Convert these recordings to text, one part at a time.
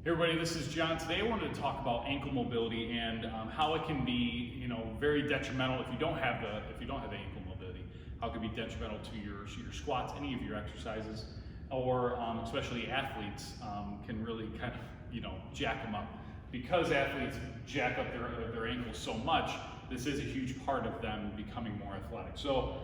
Hey everybody, this is John. Today I wanted to talk about ankle mobility and how it can be, very detrimental if you don't have the ankle mobility. How it can be detrimental to your squats, any of your exercises, or especially athletes can really kind of jack them up. Because athletes jack up their ankles so much, this is a huge part of them becoming more athletic. So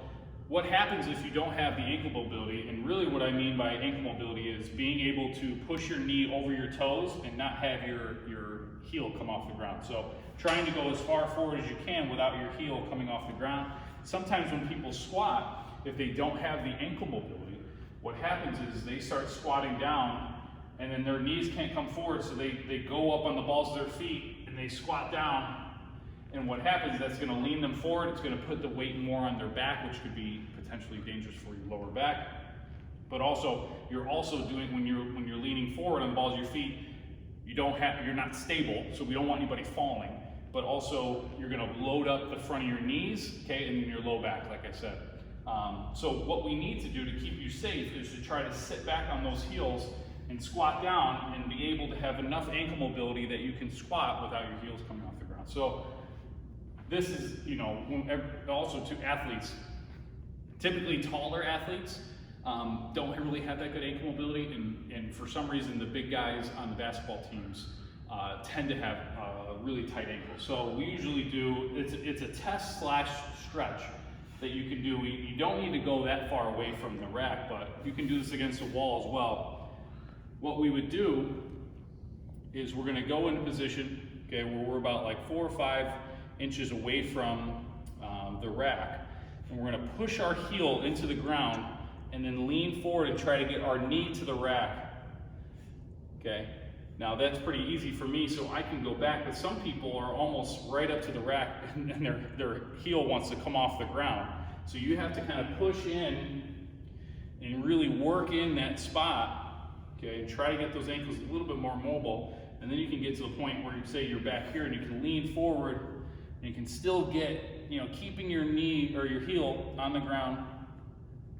what happens if you don't have the ankle mobility, and really what I mean by ankle mobility is being able to push your knee over your toes and not have your heel come off the ground. So trying to go as far forward as you can without your heel coming off the ground. Sometimes when people squat, if they don't have the ankle mobility, what happens is they start squatting down and then their knees can't come forward, so they go up on the balls of their feet and they squat down. And what happens is that's going to lean them forward. It's going to put the weight more on their back, which could be potentially dangerous for your lower back. But also, you're also doing when you're leaning forward on the balls of your feet, you're not stable, so we don't want anybody falling. But also, you're going to load up the front of your knees, okay, and then your low back, like I said. So what we need to do to keep you safe is to try to sit back on those heels and squat down and be able to have enough ankle mobility that you can squat without your heels coming off the ground. So this is, also to athletes. Typically taller athletes don't really have that good ankle mobility, and for some reason the big guys on the basketball teams tend to have really tight ankles. So we usually do, it's a test / stretch that you can do. You don't need to go that far away from the rack, but you can do this against a wall as well. What we would do is we're gonna go in a position, okay, where we're about like 4 or 5 inches away from the rack, and we're going to push our heel into the ground and then lean forward and try to get our knee to the rack. Okay, now that's pretty easy for me, so I can go back, but some people are almost right up to the rack and their heel wants to come off the ground. So you have to kind of push in and really work in that spot, okay, and try to get those ankles a little bit more mobile, and then you can get to the point where you say you're back here and you can lean forward and you can still get, keeping your knee or your heel on the ground,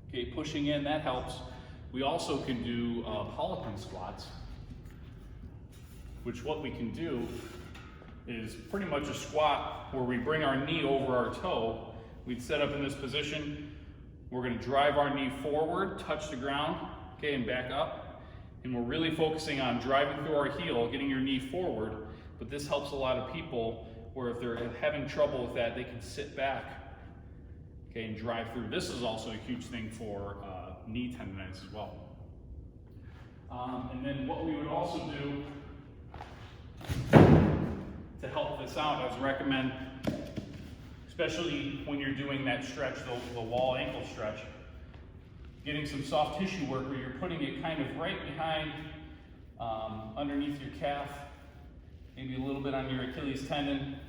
okay, pushing in, that helps. We also can do Polican squats, which what we can do is pretty much a squat where we bring our knee over our toe. We'd set up in this position. We're gonna drive our knee forward, touch the ground, okay, and back up. And we're really focusing on driving through our heel, getting your knee forward, but this helps a lot of people where if they're having trouble with that, they can sit back, okay, and drive through. This is also a huge thing for knee tendonitis as well. And then what we would also do to help this out, I would recommend, especially when you're doing that stretch, the wall ankle stretch, getting some soft tissue work where you're putting it kind of right behind, underneath your calf, maybe a little bit on your Achilles tendon,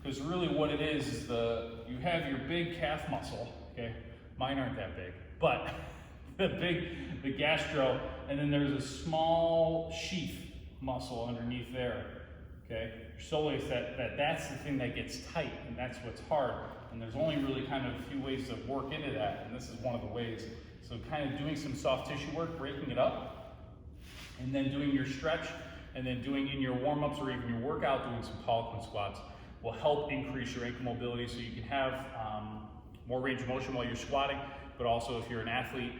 because really what it is you have your big calf muscle, okay? Mine aren't that big, but the gastro, and then there's a small sheath muscle underneath there, okay? Your soleus, that's the thing that gets tight, and that's what's hard. And there's only really kind of a few ways to work into that, and this is one of the ways. So kind of doing some soft tissue work, breaking it up, and then doing your stretch, and then doing in your warm-ups or even your workout, doing some Polican squats will help increase your ankle mobility so you can have more range of motion while you're squatting, but also if you're an athlete,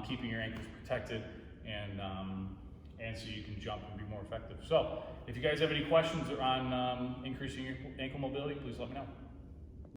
keeping your ankles protected and so you can jump and be more effective. So if you guys have any questions on increasing your ankle mobility, please let me know.